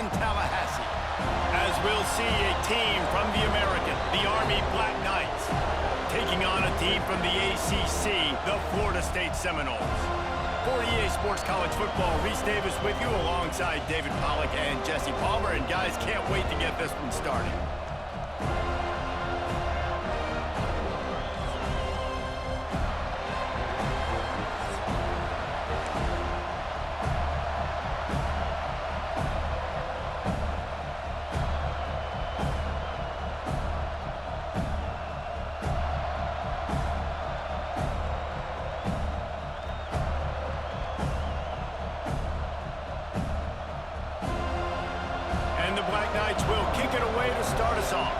in Tallahassee. As we'll see a team from the American, the Army Black Knights, taking on a team from the ACC, the Florida State Seminoles. For EA Sports College Football, Reese Davis with you alongside David Pollack and Jesse Palmer. And guys, can't wait to get this one started. And the Black Knights will kick it away to start us off.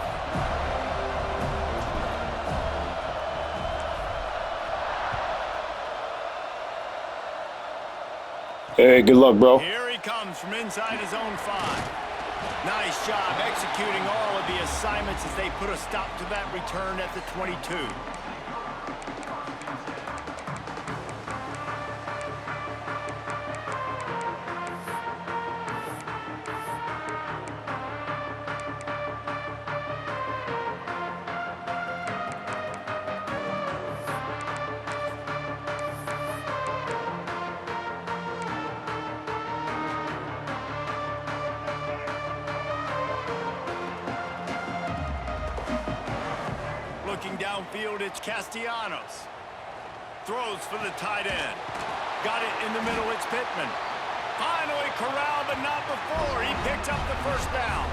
Hey, good luck, bro. Here he comes from inside his own 5. Nice job executing all of the assignments as they put a stop to that return at the 22. Looking downfield, it's Castellanos. Throws for the tight end. Got it in the middle, it's Pittman. Finally corralled, but not before. He picked up the first down.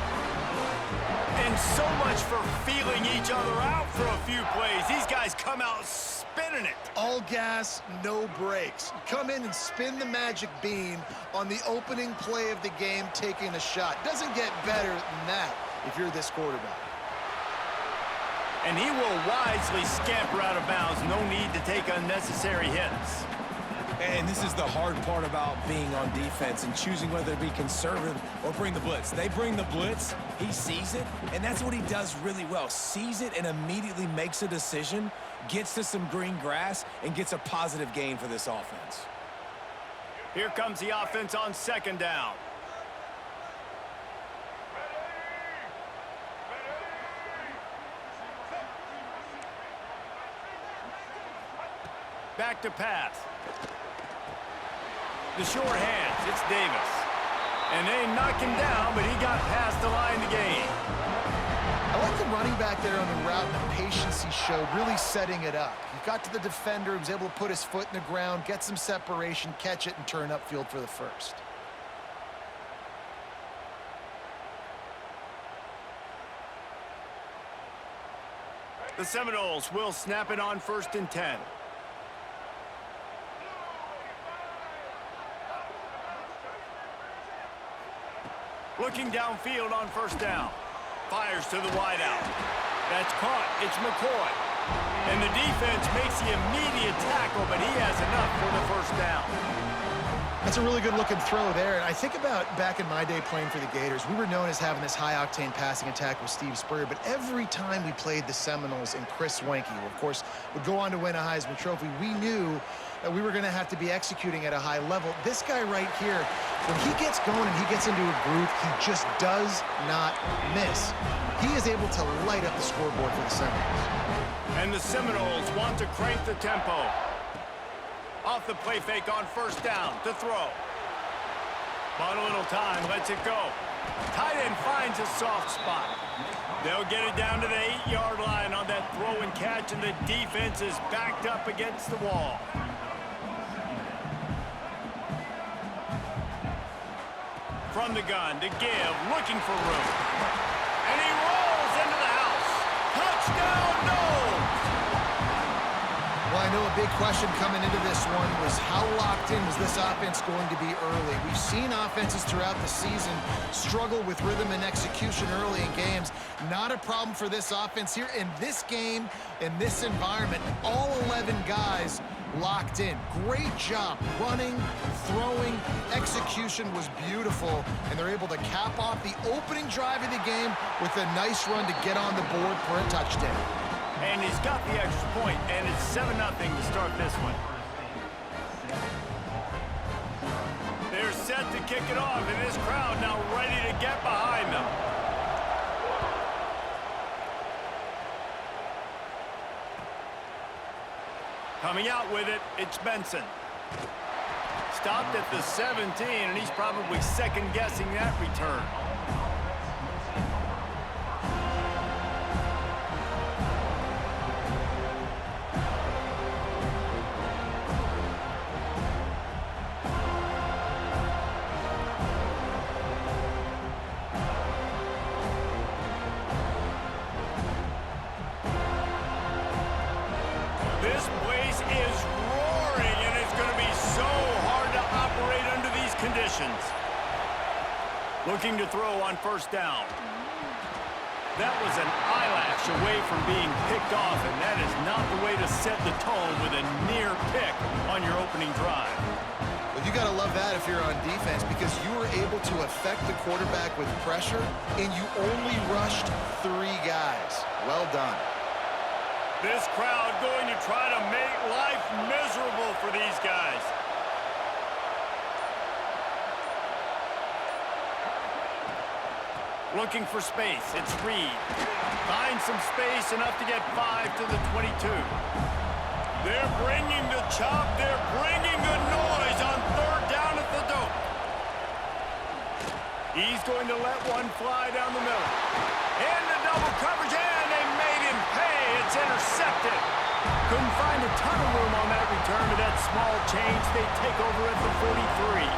And so much for feeling each other out for a few plays. These guys come out spinning it. All gas, no brakes. Come in and spin the magic bean on the opening play of the game, taking a shot. Doesn't get better than that if you're this quarterback. And he will wisely scamper out of bounds. No need to take unnecessary hits. And this is the hard part about being on defense and choosing whether to be conservative or bring the blitz. They bring the blitz, he sees it, and that's what he does really well. Sees it and immediately makes a decision, gets to some green grass, and gets a positive gain for this offense. Here comes the offense on second down. Back to pass. The short hands, it's Davis. And they knock him down, but he got past the line to gain. I like the running back there on the route and the patience he showed, really setting it up. He got to the defender, he was able to put his foot in the ground, get some separation, catch it, and turn upfield for the first. The Seminoles will snap it on 1st and 10. Looking downfield on 1st down. Fires to the wideout. That's caught. It's McCoy. And the defense makes the immediate tackle, but he has enough for the 1st down. That's a really good-looking throw there. And I think about back in my day playing for the Gators, we were known as having this high-octane passing attack with Steve Spurrier, but every time we played the Seminoles and Chris Wenke, who, of course, would go on to win a Heisman Trophy, we knew that we were going to have to be executing at a high level. This guy right here, when he gets going and he gets into a groove, he just does not miss. He is able to light up the scoreboard for the Seminoles. And the Seminoles want to crank the tempo. Off the play fake on 1st down to throw. Bought a little time, lets it go. Tight end finds a soft spot. They'll get it down to the 8-yard line on that throw and catch, and the defense is backed up against the wall. From the gun to give, looking for room. And he rolls into the house. Touchdown, Noles! Well, I know a big question coming into this one was how locked in was this offense going to be early? We've seen offenses throughout the season struggle with rhythm and execution early in games. Not a problem for this offense here. In this game, in this environment, all 11 guys locked in. Great job running, throwing, execution was beautiful, and they're able to cap off the opening drive of the game with a nice run to get on the board for a touchdown. And he's got the extra point, and it's 7-0 to start this one. They're set to kick it off, and this crowd now ready to gather. Coming out with it, it's Benson. Stopped at the 17, and he's probably second-guessing that return. This place is roaring, and it's going to be so hard to operate under these conditions. Looking to throw on first down. That was an eyelash away from being picked off, and that is not the way to set the tone with a near pick on your opening drive. Well, you got to love that if you're on defense, because you were able to affect the quarterback with pressure, and you only rushed 3 guys. Well done. This crowd going to try to make life miserable for these guys. Looking for space. It's Reed. Finds some space, enough to get 5 to the 22. They're bringing the chop. They're bringing the noise on third down at the dope. He's going to let one fly down the middle. And the double coverage, and they made him pay. It's intercepted. Couldn't find a ton of room on that return to that small change. They take over at the 43.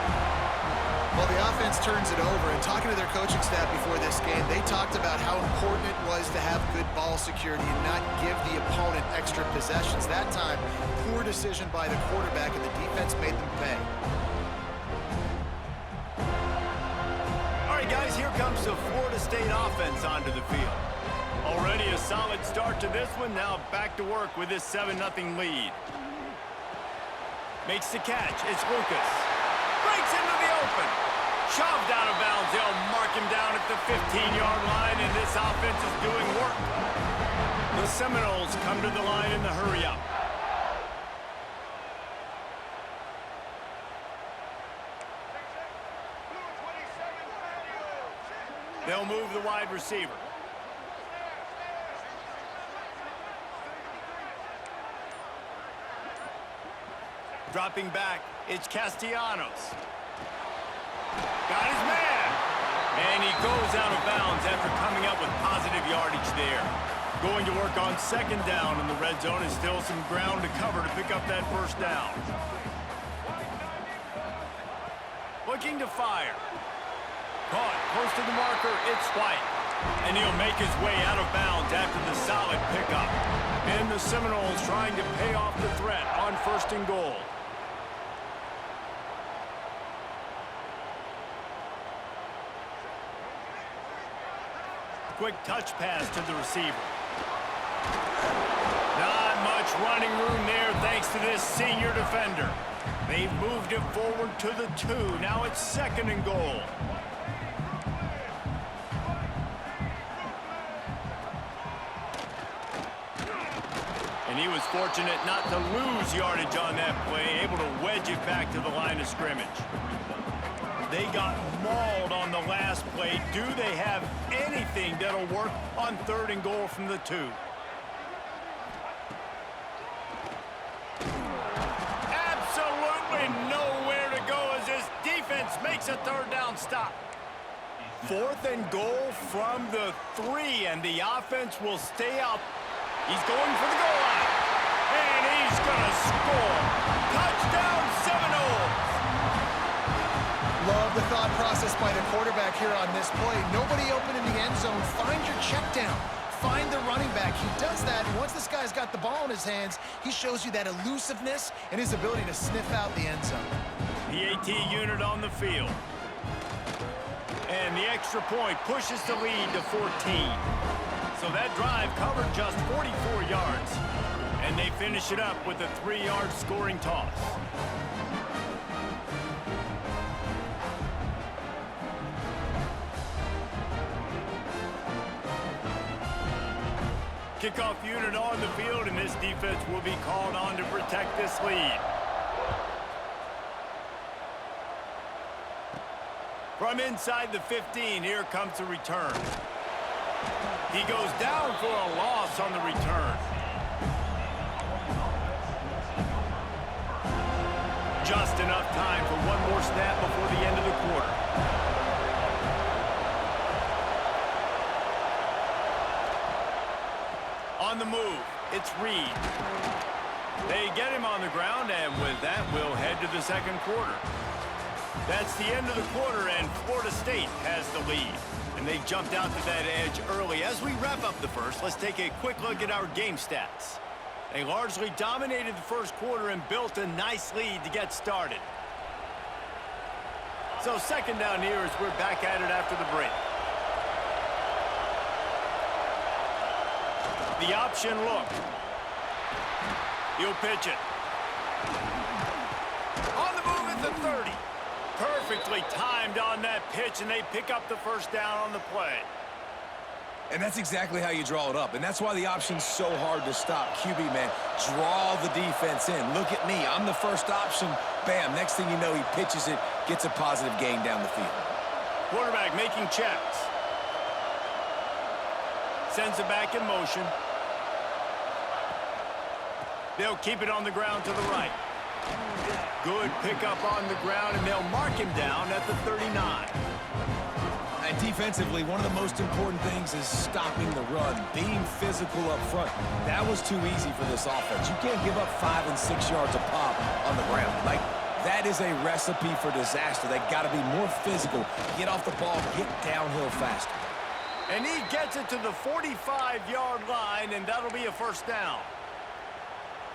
Well, the offense turns it over, and talking to their coaching staff before this game, they talked about how important it was to have good ball security and not give the opponent extra possessions. That time, poor decision by the quarterback, and the defense made them pay. All right, guys, here comes the Florida State offense onto the field. Already a solid start to this one. Now back to work with this 7-0 lead. Makes the catch. It's Lucas. Breaks into the open. Shoved out of bounds. They'll mark him down at the 15-yard line, and this offense is doing work. The Seminoles come to the line in the hurry-up. They'll move the wide receiver. Dropping back, it's Castellanos. Got his man. And he goes out of bounds after coming up with positive yardage there. Going to work on second down in the red zone, and still some ground to cover to pick up that first down. Looking to fire. Caught close to the marker, it's White. And he'll make his way out of bounds after the solid pickup. And the Seminoles trying to pay off the threat on first and goal. Quick touch pass to the receiver. Not much running room there thanks to this senior defender. They've moved it forward to the 2. Now it's second and goal. And he was fortunate not to lose yardage on that play, able to wedge it back to the line of scrimmage. They got mauled on the last play. Do they have anything that'll work on third and goal from the 2? Absolutely nowhere to go as this defense makes a third down stop. Fourth and goal from the 3, and the offense will stay up. He's going for the goal line, and he's going to score. Touchdown, Seminoles! Love the thought process by the quarterback here on this play. Nobody open in the end zone. Find your check down. Find the running back. He does that, and once this guy's got the ball in his hands, he shows you that elusiveness and his ability to sniff out the end zone. The AT unit on the field. And the extra point pushes the lead to 14. So that drive covered just 44 yards. And they finish it up with a 3-yard scoring toss. Kickoff unit on the field, and this defense will be called on to protect this lead. From inside the 15, here comes the return. He goes down for a loss on the return. Just enough time for one more snap before the end of the quarter. On the move, it's Reed. They get him on the ground, and with that, we'll head to the second quarter. That's the end of the quarter, and Florida State has the lead. And they jumped out to that edge early. As we wrap up the first, let's take a quick look at our game stats. They largely dominated the first quarter and built a nice lead to get started. So second down here as we're back at it after the break. The option look. He'll pitch it. On the move at the 30. Perfectly timed on that pitch, and they pick up the first down on the play. And that's exactly how you draw it up. And that's why the option's so hard to stop. QB, man, draw the defense in. Look at me. I'm the first option. Bam. Next thing you know, he pitches it, gets a positive gain down the field. Quarterback making checks. Sends it back in motion. They'll keep it on the ground to the right. Good pickup on the ground, and they'll mark him down at the 39. And defensively, one of the most important things is stopping the run, being physical up front. That was too easy for this offense. You can't give up 5 and 6 yards a pop on the ground. Like, that is a recipe for disaster. They got to be more physical, get off the ball, get downhill faster. And he gets it to the 45-yard line, and that'll be a first down.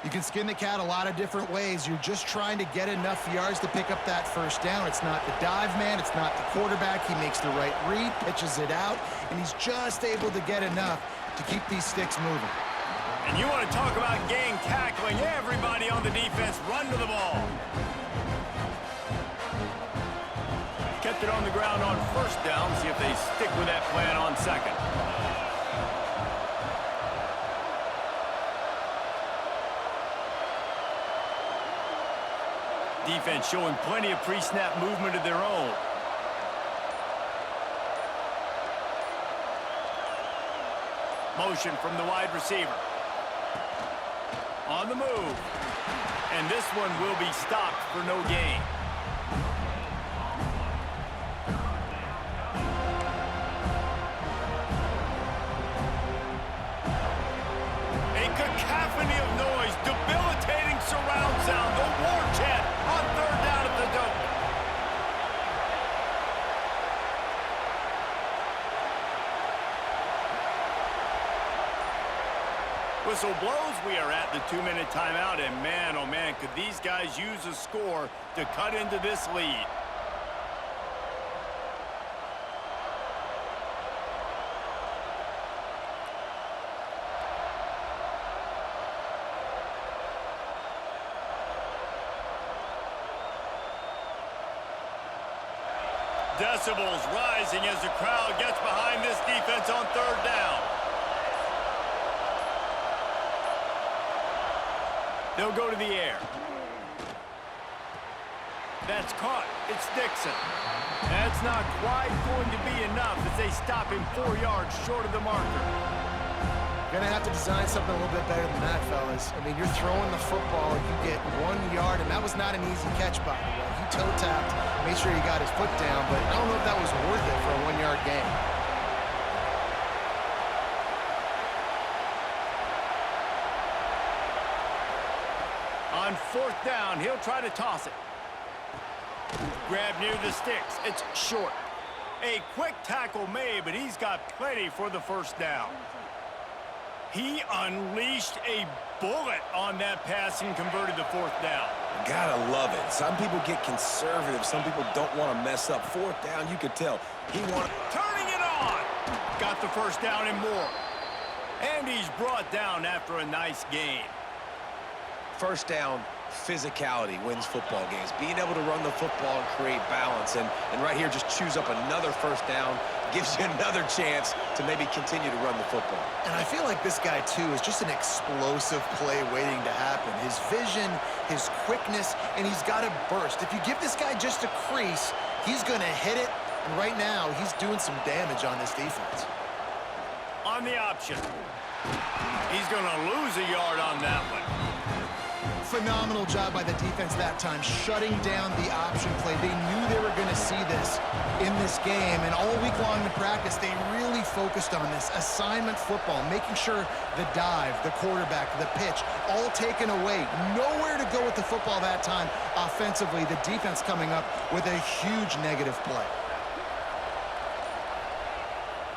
You can skin the cat a lot of different ways. You're just trying to get enough yards to pick up that first down. It's not the dive man. It's not the quarterback. He makes the right read, pitches it out, and he's just able to get enough to keep these sticks moving. And you want to talk about gang tackling. Everybody on the defense run to the ball. Kept it on the ground on first down. See if they stick with that plan on second. Defense showing plenty of pre-snap movement of their own. Motion from the wide receiver. On the move. And this one will be stopped for no gain. A cacophony of noise, debilitating surround sound, the war chant on third down at the Dome. Whistle blows, we are at the 2-minute timeout, and man, oh man, could these guys use a score to cut into this lead. Decibels rising as the crowd gets behind this defense on third down. They'll go to the air. That's caught. It's Dixon. That's not quite going to be enough as they stop him 4 yards short of the marker. You're going to have to design something a little bit better than that, fellas. I mean, you're throwing the football, you get 1 yard, and that was not an easy catch, by the way. He toe-tapped, made sure he got his foot down, but I don't know if that was worth it for a 1-yard gain. On fourth down, he'll try to toss it. Grab near the sticks. It's short. A quick tackle made, but he's got plenty for the first down. He unleashed a bullet on that pass and converted the fourth down. Gotta love it. Some people get conservative. Some people don't want to mess up. Fourth down, you could tell. He wanted... Turning it on. Got the first down and more. And he's brought down after a nice gain. First down, physicality wins football games. Being able to run the football and create balance. And right here, just choose up another first down. Gives you another chance to maybe continue to run the football. And I feel like this guy, too, is just an explosive play waiting to happen. His vision, his quickness, and he's got a burst. If you give this guy just a crease, he's going to hit it. And right now, he's doing some damage on this defense. On the option. He's going to lose a yard on that one. Phenomenal job by the defense that time, shutting down the option play. They knew they were going to see this in this game, and all week long in practice, they really focused on this assignment football, making sure the dive, the quarterback, the pitch, all taken away. Nowhere to go with the football that time offensively. The defense coming up with a huge negative play.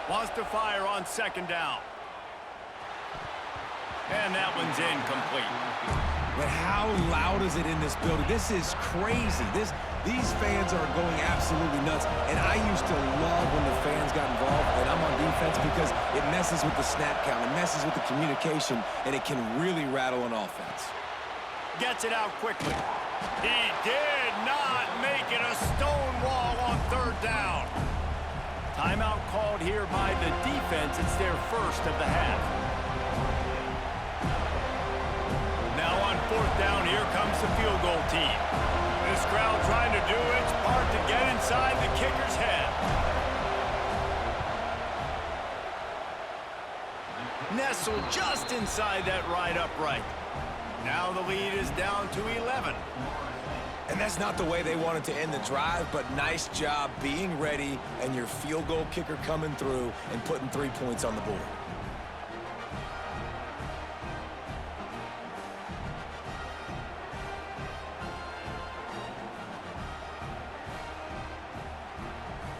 Wants to fire on second down. And that one's incomplete. But how loud is it in this building? This is crazy. These fans are going absolutely nuts. And I used to love when the fans got involved, and I'm on defense, because it messes with the snap count, it messes with the communication, and it can really rattle an offense. Gets it out quickly. He did not make it a stone wall on third down. Timeout called here by the defense. It's their first of the half. Now on fourth down, here comes the field goal team. This crowd trying to do its part to get inside the kicker's head. Nestled just inside that right upright. Now the lead is down to 11. And that's not the way they wanted to end the drive, but nice job being ready and your field goal kicker coming through and putting 3 points on the board.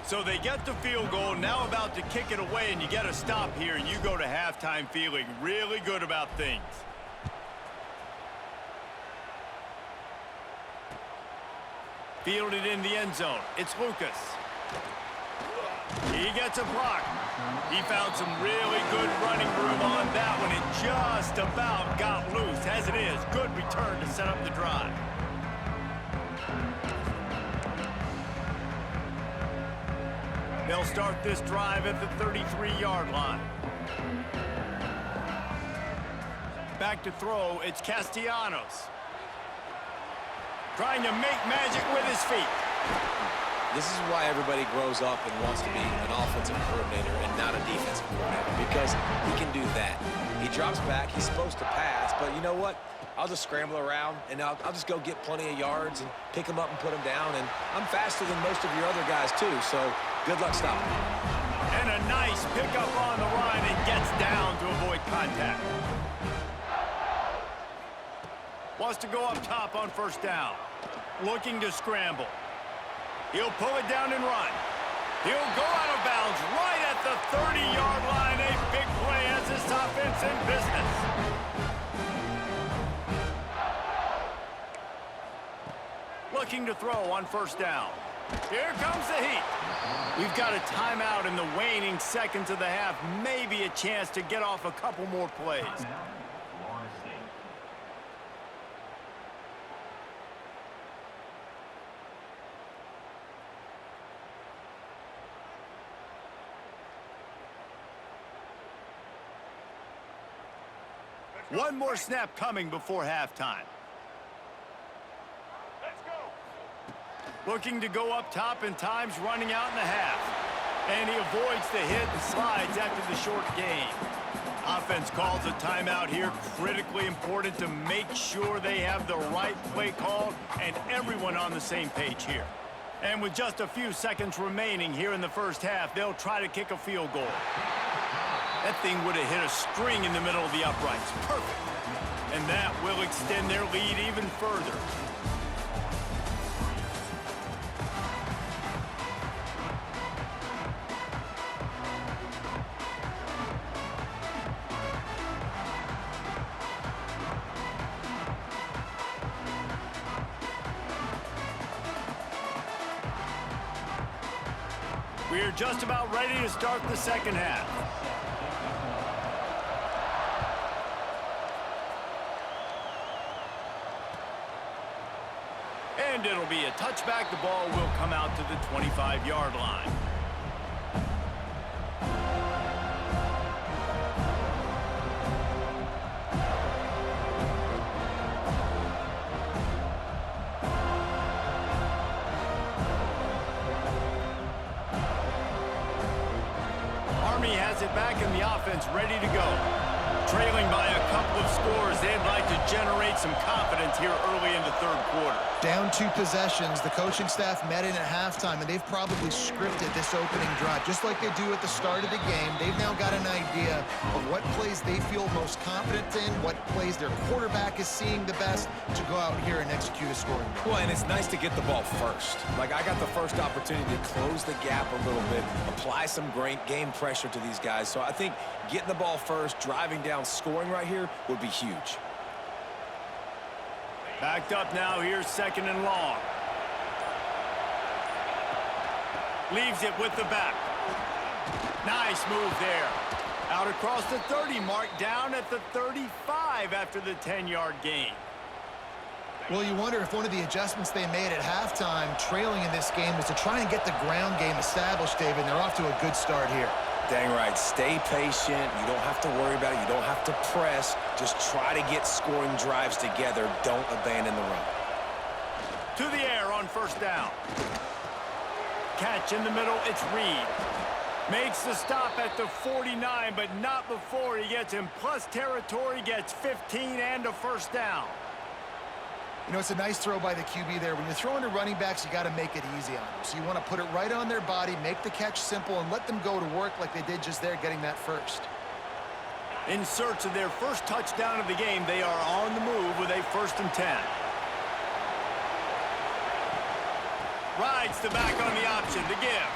So they get the field goal, now about to kick it away, and you get a stop here, and you go to halftime feeling really good about things. Fielded in the end zone. It's Lucas. He gets a block. He found some really good running room on that one. It just about got loose. As it is, good return to set up the drive. They'll start this drive at the 33-yard line. Back to throw, it's Castellanos. Trying to make magic with his feet. This is why everybody grows up and wants to be an offensive coordinator and not a defensive coordinator, because he can do that. He drops back, he's supposed to pass, but you know what? I'll just scramble around, and I'll just go get plenty of yards and pick them up and put them down, and I'm faster than most of your other guys too, so good luck stopping me. And a nice pickup on the line and gets down to avoid contact. Wants to go up top on first down. Looking to scramble. He'll pull it down and run. He'll go out of bounds right at the 30-yard line. A big play as this offense in business. Looking to throw on first down. Here comes the heat. We've got a timeout in the waning seconds of the half. Maybe a chance to get off a couple more plays. One more snap coming before halftime. Let's go. Looking to go up top, and time's running out in the half. And he avoids the hit and slides after the short gain. Offense calls a timeout here. Critically important to make sure they have the right play called and everyone on the same page here. And with just a few seconds remaining here in the first half, they'll try to kick a field goal. That thing would have hit a string in the middle of the uprights. Perfect. And that will extend their lead even further. We're just about ready to start the second half. And it'll be a touchback. The ball will come out to the 25-yard line. Army has it back in the offense, ready to go. Trailing by a couple of scores, they'd like to generate some confidence here early in the third quarter. Down 2 possessions, the coaching staff met in at halftime, and they've probably scripted this opening drive. Just like they do at the start of the game, they've now got an idea of what plays they feel most confident in, what plays their quarterback is seeing the best to go out here and execute a scoring drive. Well, and it's nice to get the ball first. Like, I got the first opportunity to close the gap a little bit, apply some great game pressure to these guys. So I think getting the ball first, driving down, scoring right here would be huge. Backed up now, here's 2nd and long. Leaves it with the back. Nice move there. Out across the 30 mark, down at the 35 after the 10-yard gain. Well, you wonder if one of the adjustments they made at halftime, trailing in this game, was to try and get the ground game established, David. They're off to a good start here. Dang right. Stay patient. You don't have to worry about it. You don't have to press. Just try to get scoring drives together. Don't abandon the run. To the air on 1st down. Catch in the middle, it's Reed. Makes the stop at the 49, but not before he gets in plus territory, gets 15 and a 1st down. You know, it's a nice throw by the QB there. When you're throwing to running backs, you got to make it easy on them. So you want to put it right on their body, make the catch simple, and let them go to work like they did just there, getting that first. In search of their first touchdown of the game, they are on the move with a 1st and 10. Rides the back on the option to give.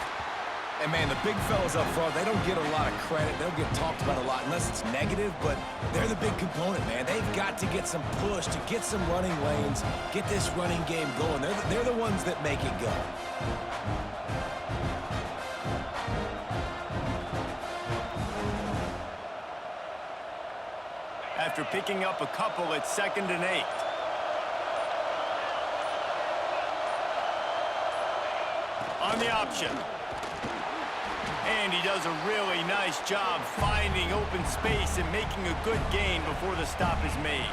And, man, the big fellas up front, they don't get a lot of credit. They don't get talked about a lot unless it's negative, but they're the big component, man. They've got to get some push, to get some running lanes, get this running game going. They're the ones that make it go. After picking up a couple, it's 2nd and 8. On the option. And he does a really nice job finding open space and making a good gain before the stop is made.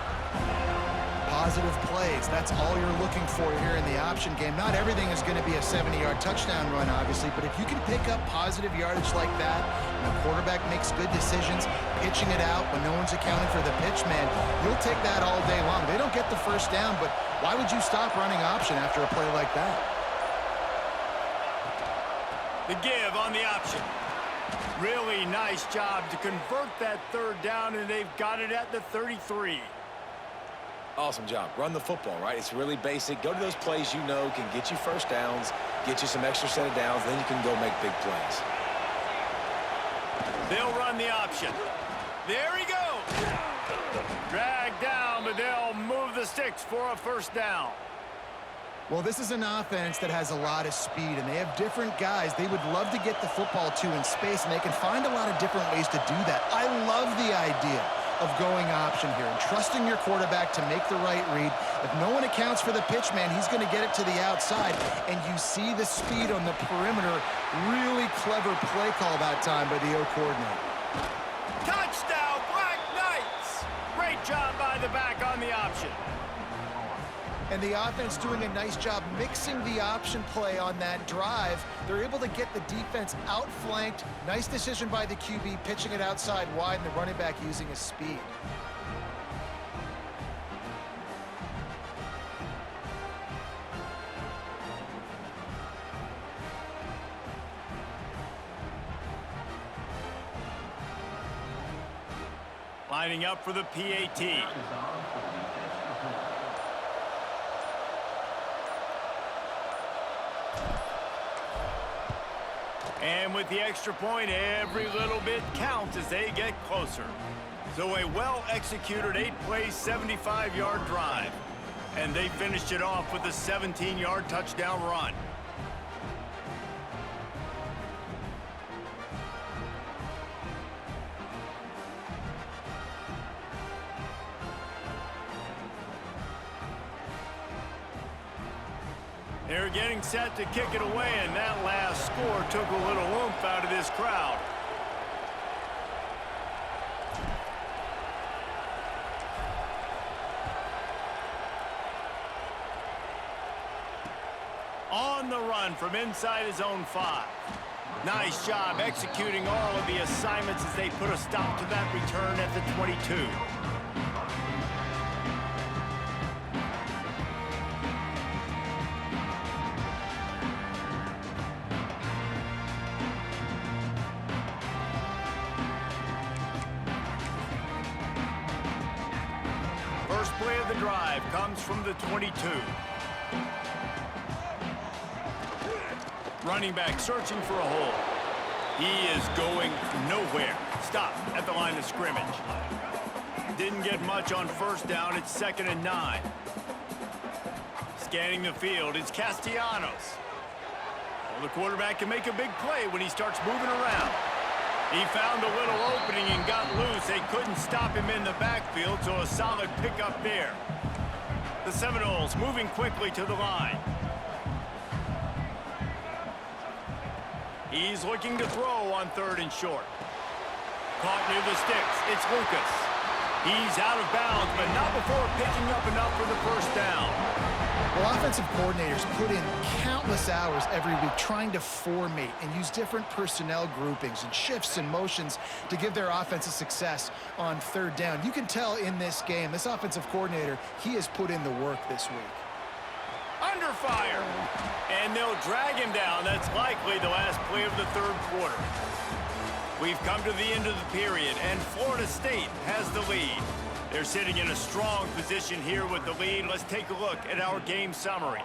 Positive plays, that's all you're looking for here in the option game. Not everything is going to be a 70-yard touchdown run, obviously, but if you can pick up positive yardage like that, and the quarterback makes good decisions, pitching it out when no one's accounting for the pitch, man, you'll take that all day long. They don't get the 1st down, but why would you stop running option after a play like that? The give on the option. Really nice job to convert that 3rd down, and they've got it at the 33. Awesome job. Run the football, right? It's really basic. Go to those plays you know can get you 1st downs, get you some extra set of downs, then you can go make big plays. They'll run the option. There he goes. Dragged down, but they'll move the sticks for a 1st down. Well, this is an offense that has a lot of speed, and they have different guys they would love to get the football to in space, and they can find a lot of different ways to do that. I love the idea of going option here and trusting your quarterback to make the right read. If no one accounts for the pitch, man, he's going to get it to the outside, and you see the speed on the perimeter. Really clever play call that time by the O coordinator. Touchdown, Black Knights! Great job by the back on the option. And the offense doing a nice job mixing the option play on that drive. They're able to get the defense outflanked. Nice decision by the QB, pitching it outside wide, and the running back using his speed. Lining up for the PAT. And with the extra point, every little bit counts as they get closer. So a well-executed 8-play, 75-yard drive. And they finished it off with a 17-yard touchdown run. They're getting set to kick it away, and that last score took a little oomph out of this crowd. On the run from inside his own 5. Nice job executing all of the assignments as they put a stop to that return at the 22. First play of the drive comes from the 22. Running back searching for a hole. He is going nowhere. Stop at the line of scrimmage. Didn't get much on first down. It's 2nd and 9. Scanning the field, it's Castellanos. Well, the quarterback can make a big play when he starts moving around. He found a little opening and got loose. They couldn't stop him in the backfield, so a solid pickup there. The Seminoles moving quickly to the line. He's looking to throw on 3rd and short. Caught near the sticks. It's Lucas. He's out of bounds, but not before picking up enough for the first down. Well, offensive coordinators put in countless hours every week trying to formate and use different personnel groupings and shifts and motions to give their offensive success on 3rd down. You can tell in this game, this offensive coordinator, he has put in the work this week. Under fire. And they'll drag him down. That's likely the last play of the 3rd quarter. We've come to the end of the period, and Florida State has the lead. They're sitting in a strong position here with the lead. Let's take a look at our game summary.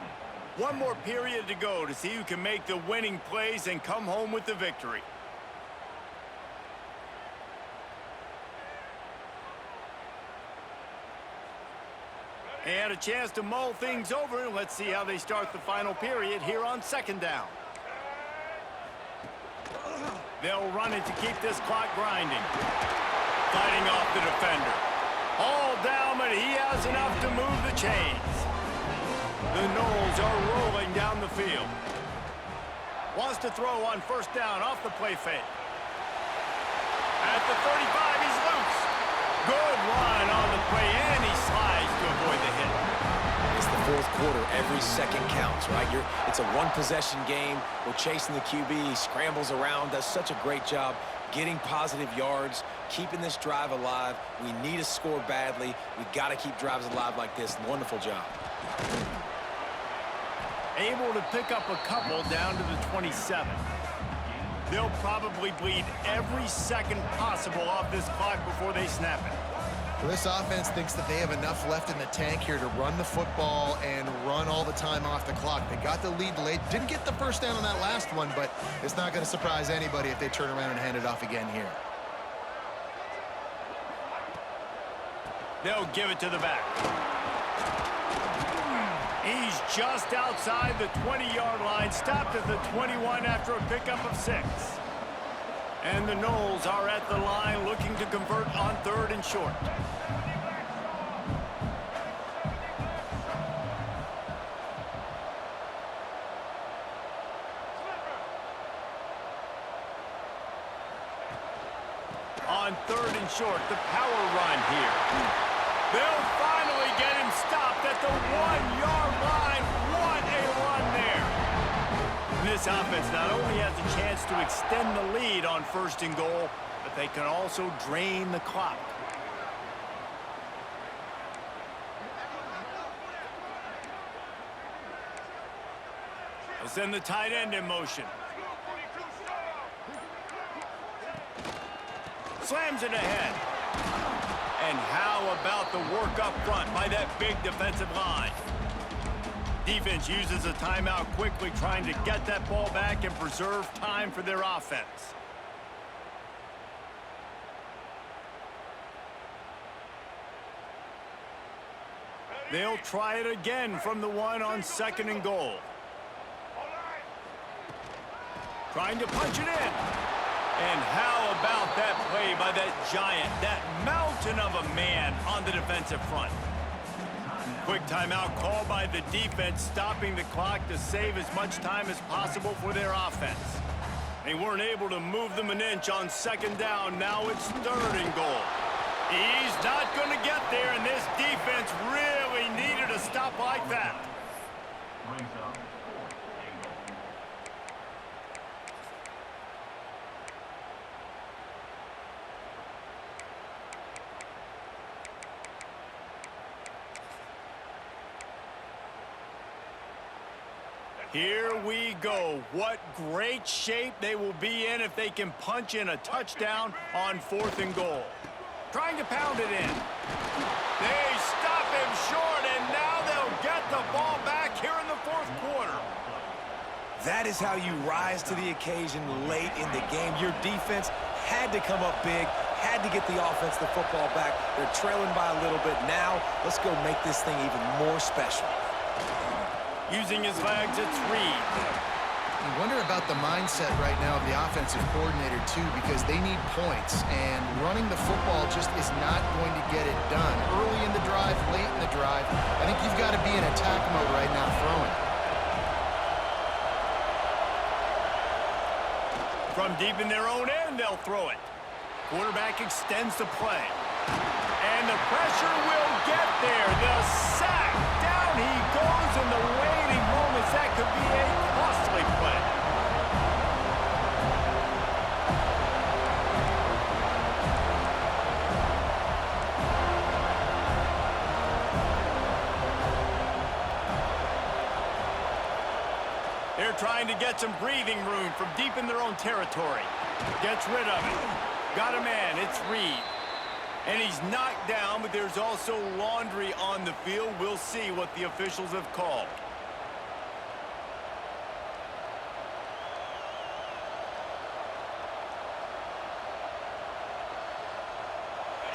One more period to go to see who can make the winning plays and come home with the victory. And a chance to mull things over. Let's see how they start the final period here on 2nd down. They'll run it to keep this clock grinding. Fighting off the defender. All down, but he has enough to move the chains. The Noles are rolling down the field. Wants to throw on 1st down off the play fake. At the 35, he's loose. Good run on the play, and he slides to avoid the hit. It's the 4th quarter. Every second counts, right? It's a one-possession game. We're chasing the QB. He scrambles around, does such a great job getting positive yards, keeping this drive alive. We need a score badly. We got to keep drives alive like this. Wonderful job. Able to pick up a couple down to the 27. They'll probably bleed every second possible off this clock before they snap it. Well, this offense thinks that they have enough left in the tank here to run the football and run all the time off the clock. They got the lead late. Didn't get the first down on that last one, but it's not going to surprise anybody if they turn around and hand it off again here. They'll give it to the back. He's just outside the 20-yard line, stopped at the 21 after a pickup of 6. And the Noles are at the line looking to convert on 3rd and short. On 3rd and short, the power run here. They'll finally get him stopped at the 1-yard line. What a run there. This offense not only has a chance to extend the lead on 1st and goal, but they can also drain the clock. They'll send the tight end in motion. Slams it ahead. And how about the work up front by that big defensive line? Defense uses a timeout quickly, trying to get that ball back and preserve time for their offense. They'll try it again from the 1 on 2nd and goal. Trying to punch it in. And how about that play by that giant, that mountain of a man on the defensive front? Quick timeout call by the defense, stopping the clock to save as much time as possible for their offense. They weren't able to move them an inch on 2nd down. Now it's 3rd and goal. He's not going to get there, and this defense really needed a stop like that. Here we go. What great shape they will be in if they can punch in a touchdown on 4th and goal. Trying to pound it in. They stop him short, and now they'll get the ball back here in the 4th quarter. That is how you rise to the occasion late in the game. Your defense had to come up big, had to get the offense the football back. They're trailing by a little bit now. Let's go make this thing even more special. Using his legs, it's Reed. You wonder about the mindset right now of the offensive coordinator, too, because they need points, and running the football just is not going to get it done. Early in the drive, late in the drive, I think you've got to be in attack mode right now throwing. From deep in their own end, they'll throw it. Quarterback extends the play. And the pressure will get there. The sack. Down he goes in the waiting moments. That could be a costly play. They're trying to get some breathing room from deep in their own territory. Gets rid of it. Got a man. It's Reed. And he's knocked down, but there's also laundry on the field. We'll see what the officials have called.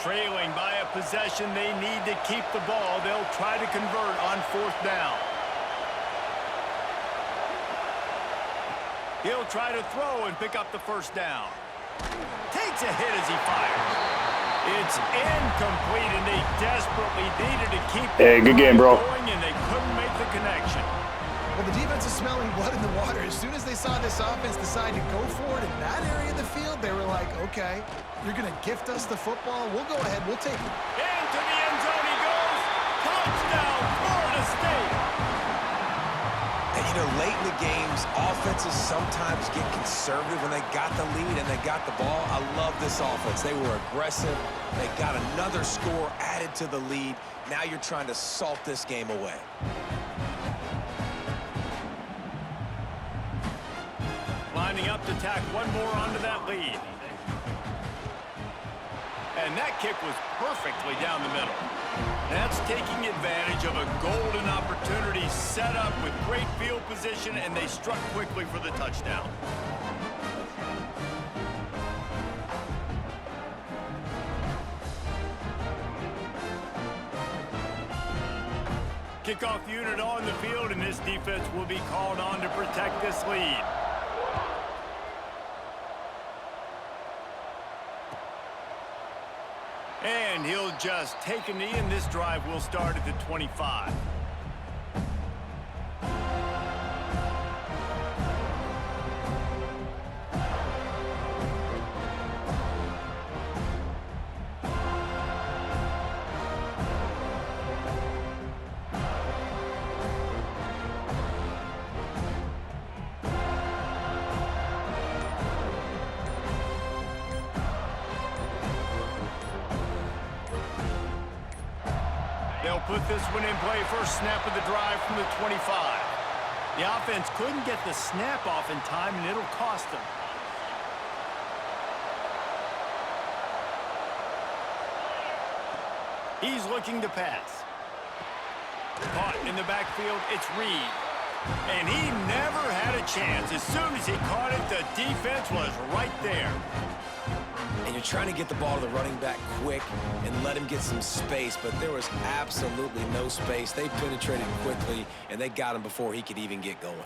Trailing by a possession, they need to keep the ball. They'll try to convert on 4th down. He'll try to throw and pick up the 1st down. Takes a hit as he fires. It's incomplete, and they desperately needed to keep good game, bro. going, and they couldn't make the connection. Well, the defense is smelling blood in the water. As soon as they saw this offense decide to go for it in that area of the field, they were like, okay, you're going to gift us the football. We'll go ahead. We'll take it. Into the end zone he goes. Touchdown, Florida State. And, you know, late in the games, offenses sometimes get conservative when they got the lead and they got the ball. I love this offense. They were aggressive. They got another score added to the lead. Now you're trying to salt this game away. Lining up to tack one more onto that lead. And that kick was perfectly down the middle. That's taking advantage of a golden opportunity set up with great field position, and they struck quickly for the touchdown. Kickoff unit on the field, and this defense will be called on to protect this lead. And he'll just take a knee, and this drive will start at the 25. They'll put this one in play. First snap of the drive from the 25. The offense couldn't get the snap off in time, and it'll cost them. He's looking to pass. Caught in the backfield, it's Reed. And he never had a chance. As soon as he caught it, the defense was right there. And you're trying to get the ball to the running back quick and let him get some space, but there was absolutely no space. They penetrated quickly, and they got him before he could even get going.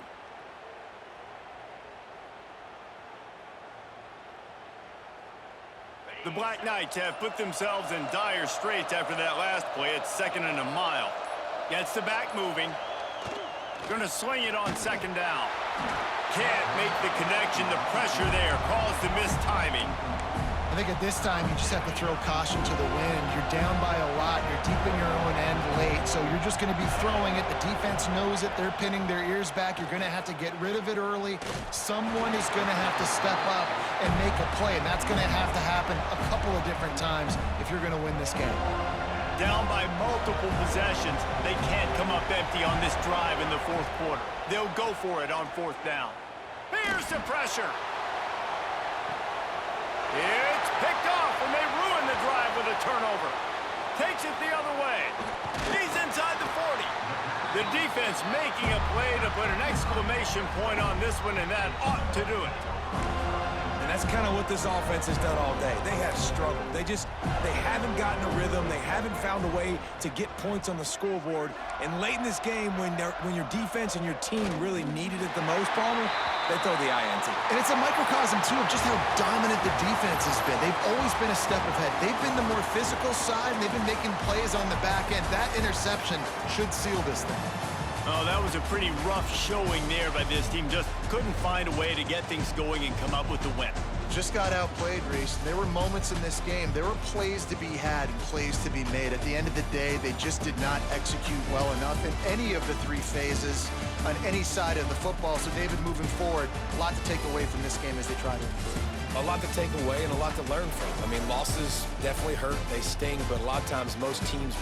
The Black Knights have put themselves in dire straits after that last play. It's 2nd and a mile. Gets the back moving. Going to sling it on 2nd down. Can't make the connection. The pressure there caused the missed timing. I think at this time, you just have to throw caution to the wind. You're down by a lot. You're deep in your own end late, so you're just going to be throwing it. The defense knows it. They're pinning their ears back. You're going to have to get rid of it early. Someone is going to have to step up and make a play, and that's going to have to happen a couple of different times if you're going to win this game. Down by multiple possessions, they can't come up empty on this drive in the fourth quarter. They'll go for it on fourth down. Here's the pressure. It's picked off, and they ruin the drive with a turnover. Takes it the other way. He's inside the 40. The defense making a play to put an exclamation point on this one, and that ought to do it. And that's kind of what this offense has done all day. They have struggled. They haven't gotten a rhythm. They haven't found a way to get points on the scoreboard. And late in this game, when your defense and your team really needed it the most, Palmer, they throw the INT. And it's a microcosm, too, of just how dominant the defense has been. They've always been a step ahead. They've been the more physical side, and they've been making plays on the back end. That interception should seal this thing. Oh, that was a pretty rough showing there by this team. Just couldn't find a way to get things going and come up with the win. Just got outplayed, Reese. There were moments in this game. There were plays to be had and plays to be made. At the end of the day, they just did not execute well enough in any of the three phases on any side of the football. So, David, moving forward, a lot to take away from this game as they try to improve. A lot to take away and a lot to learn from. I mean, losses definitely hurt. They sting, but a lot of times most teams